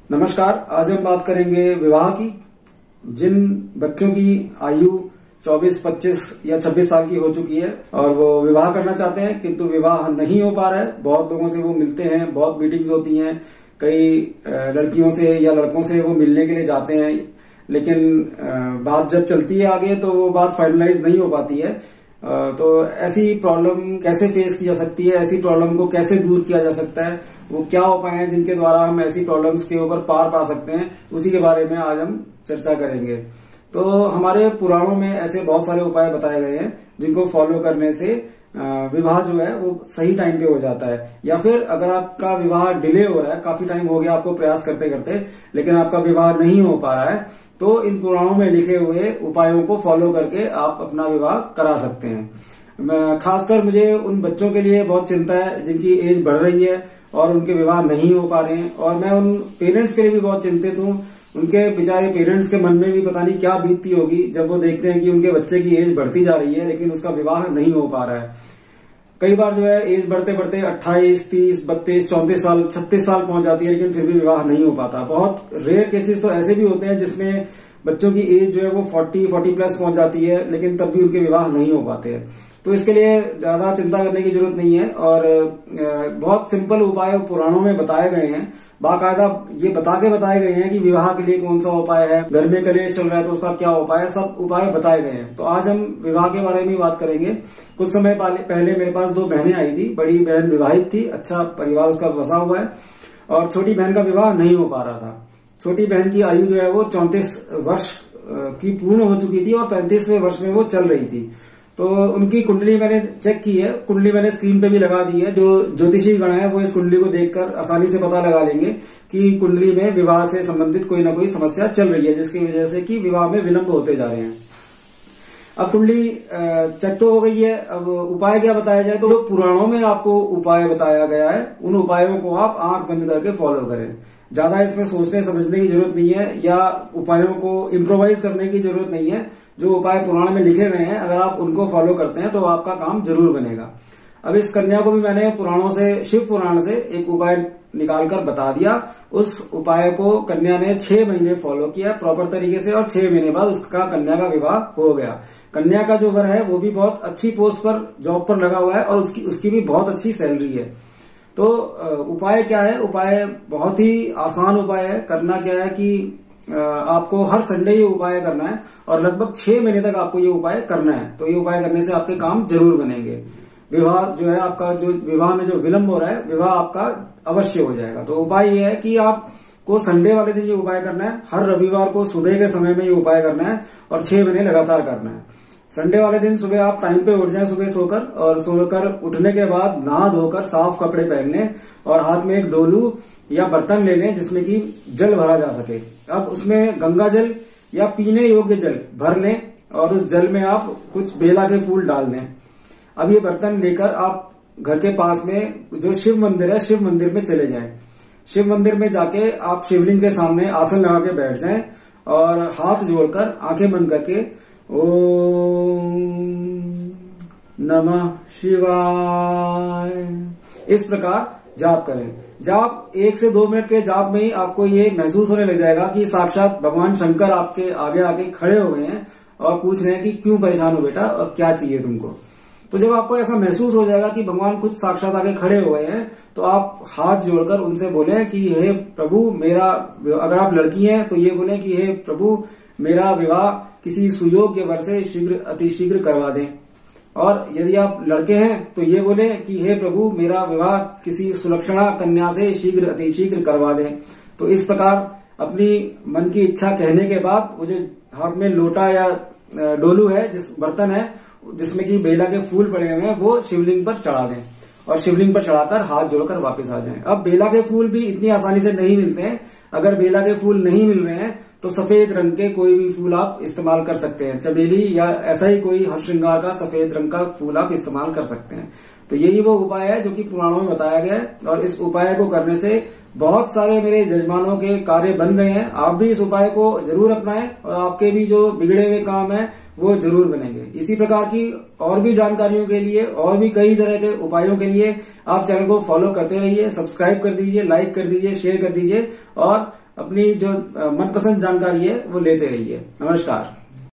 नमस्कार। आज हम बात करेंगे विवाह की। जिन बच्चों की आयु 24, 25 या 26 साल की हो चुकी है और वो विवाह करना चाहते हैं किंतु विवाह नहीं हो पा रहा है। बहुत लोगों से वो मिलते हैं, बहुत मीटिंग्स होती हैं, कई लड़कियों से या लड़कों से वो मिलने के लिए जाते हैं, लेकिन बात जब चलती है आगे तो वो बात फाइनलाइज नहीं हो पाती है। तो ऐसी प्रॉब्लम कैसे फेस की जा सकती है, ऐसी प्रॉब्लम को कैसे दूर किया जा सकता है, वो क्या उपाय हैं जिनके द्वारा हम ऐसी प्रॉब्लम्स के ऊपर पार पा सकते हैं, उसी के बारे में आज हम चर्चा करेंगे। तो हमारे पुराणों में ऐसे बहुत सारे उपाय बताए गए हैं जिनको फॉलो करने से विवाह जो है वो सही टाइम पे हो जाता है। या फिर अगर आपका विवाह डिले हो रहा है, काफी टाइम हो गया आपको प्रयास करते करते, लेकिन आपका विवाह नहीं हो पा रहा है, तो इन पुराणों में लिखे हुए उपायों को फॉलो करके आप अपना विवाह करा सकते हैं। खासकर मुझे उन बच्चों के लिए बहुत चिंता है जिनकी एज बढ़ रही है और उनके विवाह नहीं हो पा रहे हैं, और मैं उन पेरेंट्स के लिए भी बहुत चिंतित हूँ। उनके बेचारे पेरेंट्स के मन में भी पता नहीं क्या बीतती होगी जब वो देखते हैं कि उनके बच्चे की एज बढ़ती जा रही है लेकिन उसका विवाह नहीं हो पा रहा है। कई बार जो है एज बढ़ते बढ़ते 28, 30, 32, 34 साल, 36 साल पहुंच जाती है, लेकिन फिर भी विवाह नहीं हो पाता। बहुत रेयर केसेस तो ऐसे भी होते हैं जिसमें बच्चों की एज जो है वो 40 प्लस पहुंच जाती है, लेकिन तब भी उनके विवाह नहीं हो पाते हैं। तो इसके लिए ज्यादा चिंता करने की जरूरत नहीं है, और बहुत सिंपल उपाय पुराणों में बताए गए हैं। बाकायदा ये बताए गए हैं कि विवाह के लिए कौन सा उपाय है, घर में कलेश चल रहा है तो उसका क्या उपाय है, सब उपाय बताए गए हैं। तो आज हम विवाह के बारे में बात करेंगे। कुछ समय पहले मेरे पास 2 बहनें आई थी। बड़ी बहन विवाहित थी, अच्छा परिवार उसका बसा हुआ है, और छोटी बहन का विवाह नहीं हो पा रहा था। छोटी बहन की आयु जो है वो 34 वर्ष की पूर्ण हो चुकी थी और 35वें वर्ष में वो चल रही थी। तो उनकी कुंडली मैंने चेक की है, कुंडली मैंने स्क्रीन पे भी लगा दी है। जो ज्योतिषी गण है वो इस कुंडली को देखकर आसानी से पता लगा लेंगे कि कुंडली में विवाह से संबंधित कोई ना कोई समस्या चल रही है, जिसकी वजह से कि विवाह में विलंब होते जा रहे हैं। अब कुंडली चेक तो हो गई है, अब उपाय क्या बताया जाए। तो पुराणों में आपको उपाय बताया गया है, उन उपायों को आप आंख बंद करके फॉलो करें। ज्यादा इसमें सोचने समझने की जरूरत नहीं है या उपायों को इम्प्रोवाइज करने की जरूरत नहीं है। जो उपाय पुराण में लिखे गए हैं अगर आप उनको फॉलो करते हैं तो आपका काम जरूर बनेगा। अब इस कन्या को भी मैंने पुराणों से, शिव पुराण से एक उपाय निकालकर बता दिया। उस उपाय को कन्या ने 6 महीने फॉलो किया प्रॉपर तरीके से, और 6 महीने बाद उसका कन्या का विवाह हो गया। कन्या का जो वर है वो भी बहुत अच्छी पोस्ट पर, जॉब पर लगा हुआ है, और उसकी भी बहुत अच्छी सैलरी है। तो उपाय क्या है? उपाय बहुत ही आसान उपाय है। करना क्या है कि आपको हर संडे ये उपाय करना है और लगभग 6 महीने तक आपको ये उपाय करना है। तो ये उपाय करने से आपके काम जरूर बनेंगे। विवाह जो है आपका, जो विवाह में जो विलंब हो रहा है, विवाह आपका अवश्य हो जाएगा। तो उपाय ये है कि आपको संडे वाले दिन ये उपाय करना है, हर रविवार को सुबह के समय में ये उपाय करना है और 6 महीने लगातार करना है। संडे वाले दिन सुबह आप टाइम पे उठ जाएं, सुबह सोकर, और सोकर उठने के बाद नहा धोकर साफ कपड़े पहन लें और हाथ में एक डोलू या बर्तन ले लें जिसमें कि जल भरा जा सके। अब उसमें गंगा जल या पीने योग्य जल भर लें और उस जल में आप कुछ बेला के फूल डाल दें। अब ये बर्तन लेकर आप घर के पास में जो शिव मंदिर है, शिव मंदिर में चले जाएं। शिव मंदिर में जाके आप शिवलिंग के सामने आसन लगा के बैठ जाएं और हाथ जोड़कर आंखें बंद करके ओम नमः शिवाय इस प्रकार जाप करें। जाप 1 से 2 मिनट के जाप में ही आपको ये महसूस होने लग जाएगा कि साक्षात भगवान शंकर आपके आगे आके खड़े हो गए हैं और पूछ रहे हैं कि क्यों परेशान हो बेटा और क्या चाहिए तुमको। तो जब आपको ऐसा महसूस हो जाएगा कि भगवान खुद साक्षात आके खड़े हो गए हैं, तो आप हाथ जोड़कर उनसे बोलें कि हे प्रभु मेरा, अगर आप लड़की हैं तो ये बोलें कि हे प्रभु मेरा विवाह किसी सुयोग्य वर से शीघ्र अतिशीघ्र करवा दें। और यदि आप लड़के हैं तो ये बोले कि हे प्रभु मेरा विवाह किसी सुलक्षणा कन्या से शीघ्र अतिशीघ्र करवा दें। तो इस प्रकार अपनी मन की इच्छा कहने के बाद वो जो हाथ में लोटा या डोलू है, जिस बर्तन है जिसमें कि बेला के फूल पड़े हुए हैं, वो शिवलिंग पर चढ़ा दें और शिवलिंग पर चढ़ाकर हाथ जोड़कर वापस आ जाएं। अब बेला के फूल भी इतनी आसानी से नहीं मिलते हैं। अगर बेला के फूल नहीं मिल रहे हैं तो सफेद रंग के कोई भी फूल आप इस्तेमाल कर सकते हैं। चमेली या ऐसा ही कोई हर श्रृंगार का सफेद रंग का फूल आप इस्तेमाल कर सकते हैं। तो यही वो उपाय है जो कि पुराणों में बताया गया है, और इस उपाय को करने से बहुत सारे मेरे जजमानों के कार्य बन गए हैं। आप भी इस उपाय को जरूर अपनाएं और आपके भी जो बिगड़े हुए काम है वो जरूर बनेंगे। इसी प्रकार की और भी जानकारियों के लिए और भी कई तरह के उपायों के लिए आप चैनल को फॉलो करते रहिए, सब्सक्राइब कर दीजिए, लाइक कर दीजिए, शेयर कर दीजिए और अपनी जो मनपसंद जानकारी है वो लेते रहिए। नमस्कार।